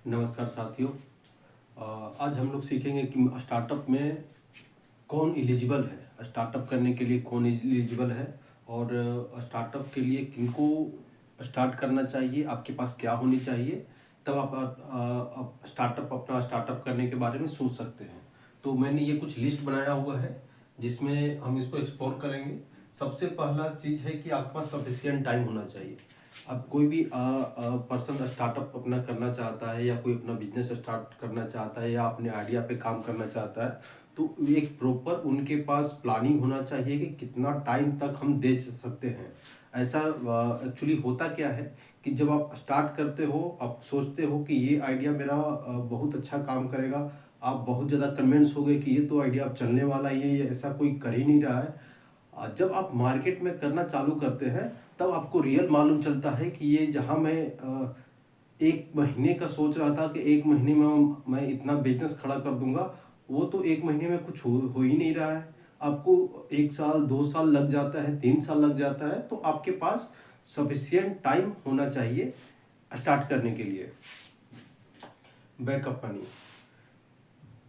नमस्कार साथियों। आज हम लोग सीखेंगे कि स्टार्टअप में कौन एलिजिबल है, स्टार्टअप करने के लिए कौन एलिजिबल है और स्टार्टअप के लिए किनको स्टार्ट करना चाहिए, आपके पास क्या होनी चाहिए, तब आप स्टार्टअप अपना स्टार्टअप करने के बारे में सोच सकते हैं। तो मैंने ये कुछ लिस्ट बनाया हुआ है जिसमें हम इसको एक्सप्लोर करेंगे। सबसे पहला चीज़ है कि आपके पास सफिशिएंट टाइम होना चाहिए। अब कोई भी पर्सन स्टार्टअप अपना करना चाहता है या कोई अपना बिजनेस स्टार्ट करना चाहता है या अपने आइडिया पे काम करना चाहता है, तो एक प्रॉपर उनके पास प्लानिंग होना चाहिए कि कितना टाइम तक हम दे सकते हैं। ऐसा एक्चुअली होता क्या है कि जब आप स्टार्ट करते हो, आप सोचते हो कि ये आइडिया मेरा बहुत अच्छा काम करेगा, आप बहुत ज़्यादा कन्विंस हो गए कि ये तो आइडिया अब चलने वाला ही है, ये ऐसा कोई कर ही नहीं रहा है। जब आप मार्केट में करना चालू करते हैं तब आपको रियल मालूम चलता है कि ये जहाँ मैं 1 महीने का सोच रहा था कि 1 महीने में मैं इतना बिजनेस खड़ा कर दूंगा, वो तो 1 महीने में कुछ हो ही नहीं रहा है। आपको 1 साल 2 साल लग जाता है, 3 साल लग जाता है। तो आपके पास सफिशियंट टाइम होना चाहिए स्टार्ट करने के लिए। बैकअप मनी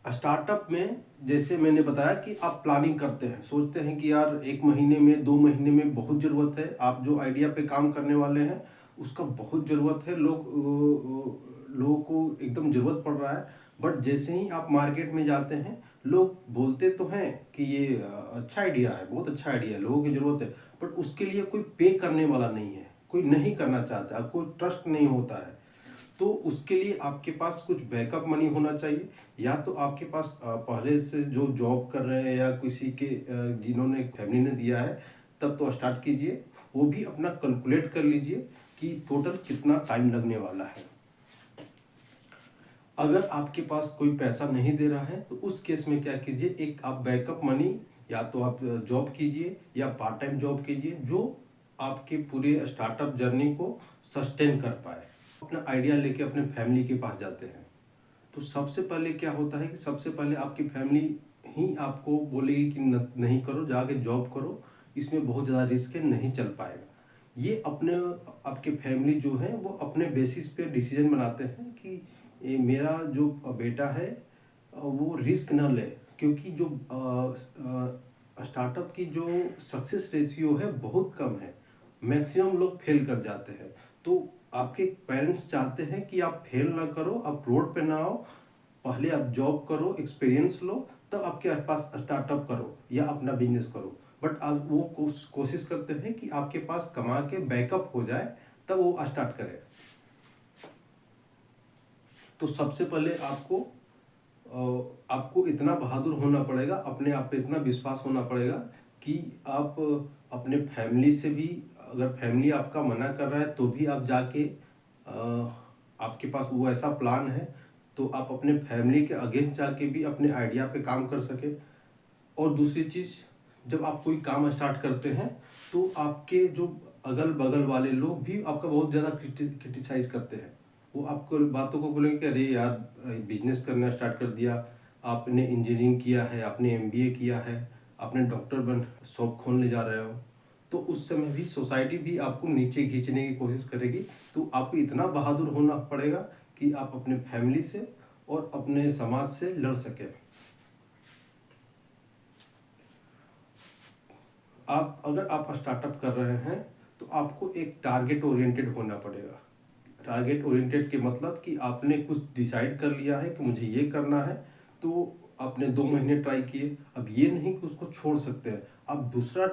स्टार्टअप में, जैसे मैंने बताया कि आप प्लानिंग करते हैं, सोचते हैं कि यार 1 महीने में 2 महीने में बहुत ज़रूरत है, आप जो आइडिया पे काम करने वाले हैं उसका बहुत ज़रूरत है, लोगों को एकदम ज़रूरत पड़ रहा है। बट जैसे ही आप मार्केट में जाते हैं, लोग बोलते तो हैं कि ये अच्छा आइडिया है, बहुत अच्छा आइडिया है, लोगों की ज़रूरत है, बट उसके लिए कोई पे करने वाला नहीं है, कोई नहीं करना चाहता, कोई ट्रस्ट नहीं होता है। तो उसके लिए आपके पास कुछ बैकअप मनी होना चाहिए। या तो आपके पास पहले से जो जॉब कर रहे हैं या किसी के जिन्होंने फैमिली ने दिया है, तब तो स्टार्ट कीजिए। वो भी अपना कैलकुलेट कर लीजिए कि टोटल कितना टाइम लगने वाला है। अगर आपके पास कोई पैसा नहीं दे रहा है तो उस केस में क्या कीजिए, एक आप बैकअप मनी, या तो आप जॉब कीजिए या पार्ट टाइम जॉब कीजिए जो आपके पूरे स्टार्टअप जर्नी को सस्टेन कर पाए। अपना आइडिया लेके अपने फैमिली के पास जाते हैं तो सबसे पहले क्या होता है कि सबसे पहले आपकी फैमिली ही आपको बोलेगी कि नहीं करो, जाके जॉब करो, इसमें बहुत ज़्यादा रिस्क है, नहीं चल पाएगा। ये अपने आपके फैमिली जो है वो अपने बेसिस पे डिसीजन बनाते हैं कि ये मेरा जो बेटा है वो रिस्क ना ले, क्योंकि जो स्टार्टअप की जो सक्सेस रेशियो है बहुत कम है, मैक्सिमम लोग फेल कर जाते हैं। तो आपके पेरेंट्स चाहते हैं कि आप फेल ना करो, आप रोड पे ना आओ, पहले आप जॉब करो, एक्सपीरियंस लो, तब आपके पास स्टार्टअप करो या अपना बिजनेस करो। बट आप वो कोशिश करते हैं कि आपके पास कमा के बैकअप हो जाए, तब वो स्टार्ट करें। तो सबसे पहले आपको इतना बहादुर होना पड़ेगा, अपने आप पे इतना विश्वास होना पड़ेगा कि आप अपने फैमिली से भी, अगर फैमिली आपका मना कर रहा है तो भी आप जाके आपके पास वो ऐसा प्लान है तो आप अपने फैमिली के अगेंस्ट जाके भी अपने आइडिया पे काम कर सके। और दूसरी चीज़, जब आप कोई काम स्टार्ट करते हैं तो आपके जो अगल बगल वाले लोग भी आपका बहुत ज़्यादा क्रिटिसाइज करते हैं। वो आपको बातों को बोलेंगे कि अरे यार बिजनेस करना स्टार्ट कर दिया, आपने इंजीनियरिंग किया है, आपने एमबीए किया है, आपने डॉक्टर बन शॉप खोलने जा रहे हो। तो उस समय भी सोसाइटी भी आपको नीचे खींचने की कोशिश करेगी। तो आपको इतना बहादुर होना पड़ेगा कि आप अपने फैमिली से और अपने समाज से लड़ सकें। अगर आप स्टार्टअप कर रहे हैं तो आपको एक टारगेट ओरिएंटेड होना पड़ेगा। टारगेट ओरिएंटेड के मतलब कि आपने कुछ डिसाइड कर लिया है कि मुझे ये करना है, तो आपने 2 महीने ट्राई किए, अब ये नहीं कि उसको छोड़ सकते हैं, आप दूसरा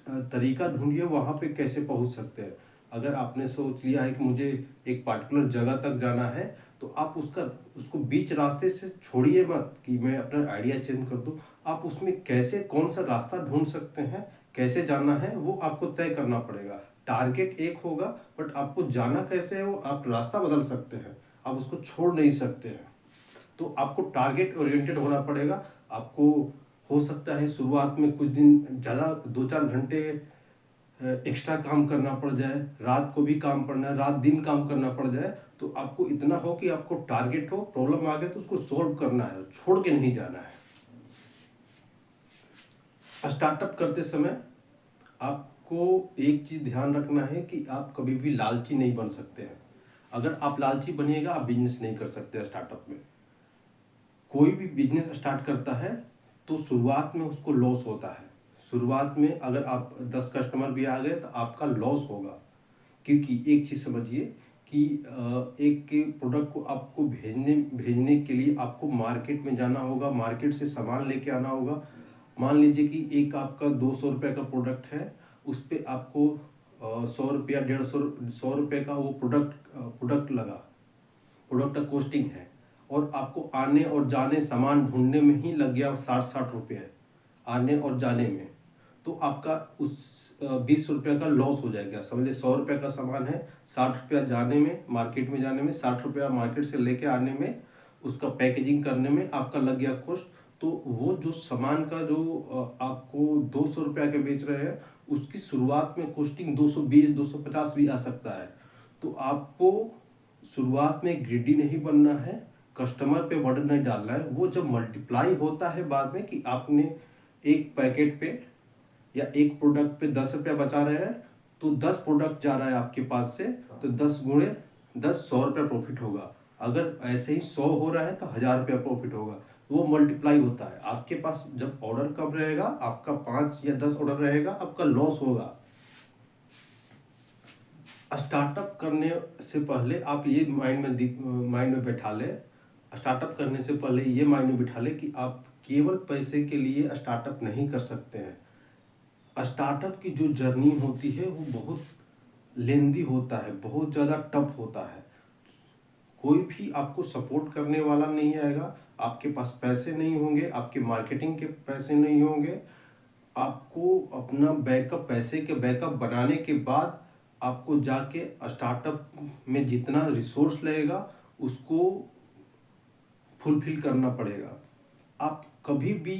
तरीका ढूंढिए वहाँ पे कैसे पहुँच सकते हैं। अगर आपने सोच लिया है कि मुझे एक पार्टिकुलर जगह तक जाना है, तो आप उसको बीच रास्ते से छोड़िए मत कि मैं अपना आइडिया चेंज कर दूं। आप उसमें कैसे कौन सा रास्ता ढूंढ सकते हैं, कैसे जाना है, वो आपको तय करना पड़ेगा। टारगेट एक होगा बट आपको जाना कैसे है वो आप रास्ता बदल सकते हैं, आप उसको छोड़ नहीं सकते हैं। तो आपको टारगेट ओरिएंटेड होना पड़ेगा। आपको हो सकता है शुरुआत में कुछ दिन ज़्यादा 2-4 घंटे एक्स्ट्रा काम करना पड़ जाए, रात को भी काम पड़ना है, रात दिन काम करना पड़ जाए, तो आपको इतना हो कि आपको टारगेट हो, प्रॉब्लम आ गए तो उसको सोल्व करना है, छोड़ के नहीं जाना है। स्टार्टअप करते समय आपको एक चीज़ ध्यान रखना है कि आप कभी भी लालची नहीं बन सकते हैं। अगर आप लालची बनिएगा आप बिजनेस नहीं कर सकते स्टार्टअप में। कोई भी बिजनेस स्टार्ट करता है तो शुरुआत में उसको लॉस होता है। शुरुआत में अगर आप 10 कस्टमर भी आ गए तो आपका लॉस होगा, क्योंकि एक चीज़ समझिए कि एक प्रोडक्ट को आपको भेजने भेजने के लिए आपको मार्केट में जाना होगा, मार्केट से सामान लेके आना होगा। मान लीजिए कि एक आपका 200 रुपये का प्रोडक्ट है, उस पर आपको 100 रुपया 150 का वो प्रोडक्ट लगा, प्रोडक्ट का कॉस्टिंग है, और आपको आने और जाने सामान ढूंढने में ही लग गया 60-60 रुपये आने और जाने में, तो आपका उस 20 रुपये का लॉस हो जाएगा। समझिए 100 रुपये का सामान है, 60 रुपया जाने में, मार्केट में जाने में, 60 रुपया मार्केट से लेके आने में, उसका पैकेजिंग करने में आपका लग गया कॉस्ट। तो वो जो सामान का जो आपको 200 रुपया के बेच रहे हैं, उसकी शुरुआत में कॉस्टिंग 220-250 भी आ सकता है। तो आपको शुरुआत में ग्रीडी नहीं बनना है, कस्टमर पे बर्डन नहीं डालना है। वो जब मल्टीप्लाई होता है बाद में कि आपने एक पैकेट पे या एक प्रोडक्ट पे 10 रुपया बचा रहे हैं, तो 10 प्रोडक्ट जा रहा है आपके पास से, तो 10 गुणे 10 100 रुपया प्रॉफिट होगा। अगर ऐसे ही 100 हो रहा है तो 1000 रुपया प्रॉफिट होगा। वो मल्टीप्लाई होता है। आपके पास जब ऑर्डर कम रहेगा, आपका 5 या 10 ऑर्डर रहेगा, आपका लॉस होगा। स्टार्टअप करने से पहले आप ये माइंड में बैठा ले, स्टार्टअप करने से पहले ये माइंड में बैठा ले कि आप केवल पैसे के लिए स्टार्टअप नहीं कर सकते हैं। स्टार्टअप की जो जर्नी होती है वो बहुत लेंदी होता है, बहुत ज़्यादा टफ होता है। कोई भी आपको सपोर्ट करने वाला नहीं आएगा, आपके पास पैसे नहीं होंगे, आपके मार्केटिंग के पैसे नहीं होंगे। आपको अपना बैकअप, पैसे के बैकअप बनाने के बाद आपको जाके स्टार्टअप में जितना रिसोर्स लगेगा उसको फुलफिल करना पड़ेगा। आप कभी भी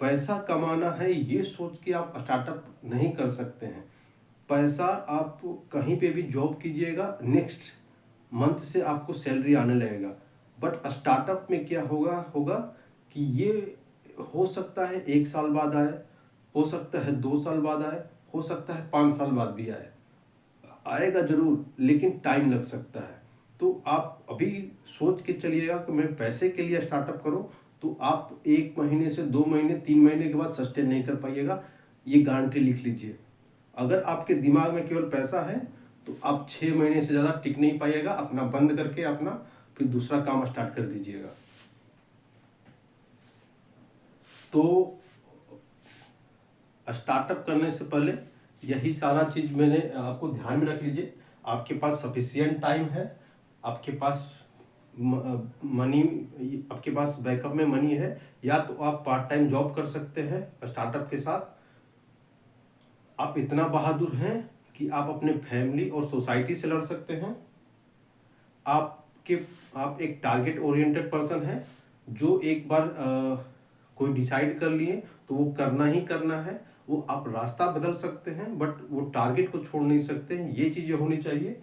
पैसा कमाना है ये सोच के आप स्टार्टअप नहीं कर सकते हैं। पैसा आप कहीं पे भी जॉब कीजिएगा, नेक्स्ट मंथ से आपको सैलरी आने लगेगा। बट स्टार्टअप में क्या होगा कि ये हो सकता है 1 साल बाद आए, हो सकता है 2 साल बाद आए, हो सकता है 5 साल बाद भी आए। आएगा जरूर, लेकिन टाइम लग सकता है। तो आप अभी सोच के चलिएगा कि मैं पैसे के लिए स्टार्टअप करूं, तो आप 1 महीने से 2 महीने 3 महीने के बाद सस्टेन नहीं कर पाइएगा। ये गारंटी लिख लीजिए। अगर आपके दिमाग में केवल पैसा है तो आप 6 महीने से ज़्यादा टिक नहीं पाइएगा। अपना बंद करके अपना फिर दूसरा काम स्टार्ट कर दीजिएगा। तो स्टार्टअप करने से पहले यही सारा चीज़ मैंने आपको ध्यान में रख लीजिए। आपके पास सफिशियंट टाइम है, आपके पास मनी, आपके पास बैकअप में मनी है, या तो आप पार्ट टाइम जॉब कर सकते हैं स्टार्टअप के साथ। आप इतना बहादुर हैं कि आप अपने फैमिली और सोसाइटी से लड़ सकते हैं। आप एक टारगेट ओरिएंटेड पर्सन हैं, जो एक बार कोई डिसाइड कर लिए तो वो करना ही करना है। वो आप रास्ता बदल सकते हैं बट वो टारगेट को छोड़ नहीं सकते हैं। ये चीज़ें होनी चाहिए।